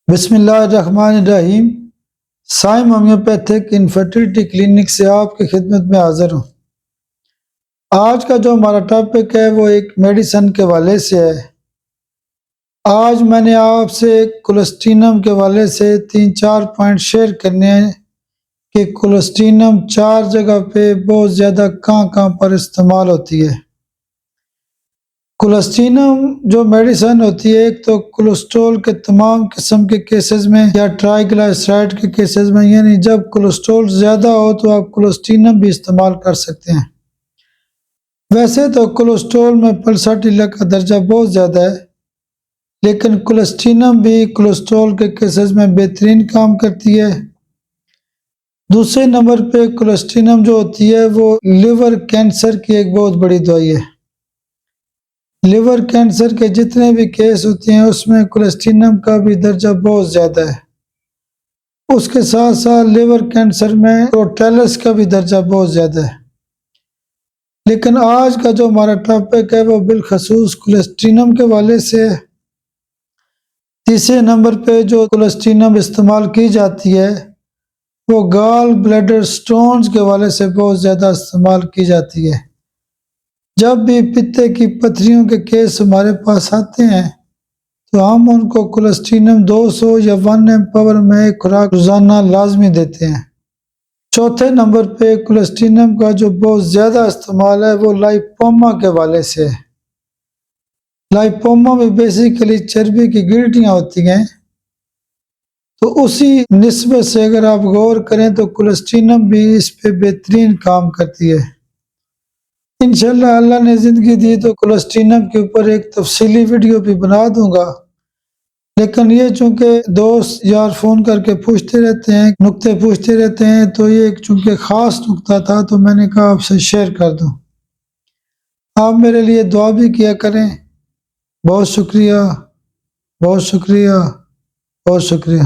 بسم اللہ الرحمن الرحیم۔ سائم ہومیوپیتھک انفرٹیلٹی کلینک سے آپ کی خدمت میں حاضر ہوں۔ آج کا جو ہمارا ٹاپک ہے وہ ایک میڈیسن کے حوالے سے ہے۔ آج میں نے آپ سے کولسٹرینم کے حوالے سے 3-4 پوائنٹ شیئر کرنے ہیں کہ کولسٹرینم 4 جگہ پہ بہت زیادہ کہاں پر استعمال ہوتی ہے۔ کولسٹرینم جو میڈیسن ہوتی ہے، ایک تو کولسٹرول کے تمام قسم کے کیسز میں یا ٹرائی گلائسرائڈ کے کیسز میں، یعنی جب کولسٹرول زیادہ ہو تو آپ کولسٹرینم بھی استعمال کر سکتے ہیں۔ ویسے تو کولسٹرول میں پلساٹیلا کا درجہ بہت زیادہ ہے، لیکن کولسٹرینم بھی کولسٹرول کے کیسز میں بہترین کام کرتی ہے۔ دوسرے نمبر پہ کولسٹرینم جو ہوتی ہے وہ لیور کینسر کی ایک بہت بڑی دوائی ہے۔ لیور کینسر کے جتنے بھی کیس ہوتے ہیں اس میں کولسٹرینم کا بھی درجہ بہت زیادہ ہے۔ اس کے ساتھ ساتھ لیور کینسر میں پروٹیلس کا بھی درجہ بہت زیادہ ہے۔ لیکن آج کا جو ہمارا ٹاپک ہے وہ بالخصوص کولسٹرینم کے حوالے سے ہے۔ تیسرے نمبر پہ جو کولسٹرینم استعمال کی جاتی ہے وہ گال بلیڈر سٹونز کے حوالے سے بہت زیادہ استعمال کی جاتی ہے۔ جب بھی پتے کی پتھریوں کے کیس ہمارے پاس آتے ہیں تو ہم ان کو کولسٹرینم 200 یا 1 ایم پاور میں ایک خوراک روزانہ لازمی دیتے ہیں۔ چوتھے نمبر پہ کولسٹرینم کا جو بہت زیادہ استعمال ہے وہ لائپوما کے حوالے سے ہے۔ لائپوما میں بیسیکلی چربی کی گلٹیاں ہوتی ہیں، تو اسی نسبت سے اگر آپ غور کریں تو کولسٹرینم بھی اس پہ بہترین کام کرتی ہے۔ انشاءاللہ اللہ نے زندگی دی تو کولسٹرینم کے اوپر ایک تفصیلی ویڈیو بھی بنا دوں گا، لیکن یہ چونکہ دوست یار فون کر کے پوچھتے رہتے ہیں، نکتے پوچھتے رہتے ہیں، تو یہ چونکہ خاص نکتہ تھا تو میں نے کہا آپ سے شیئر کر دوں۔ آپ میرے لیے دعا بھی کیا کریں۔ بہت شکریہ، بہت شکریہ، بہت شکریہ۔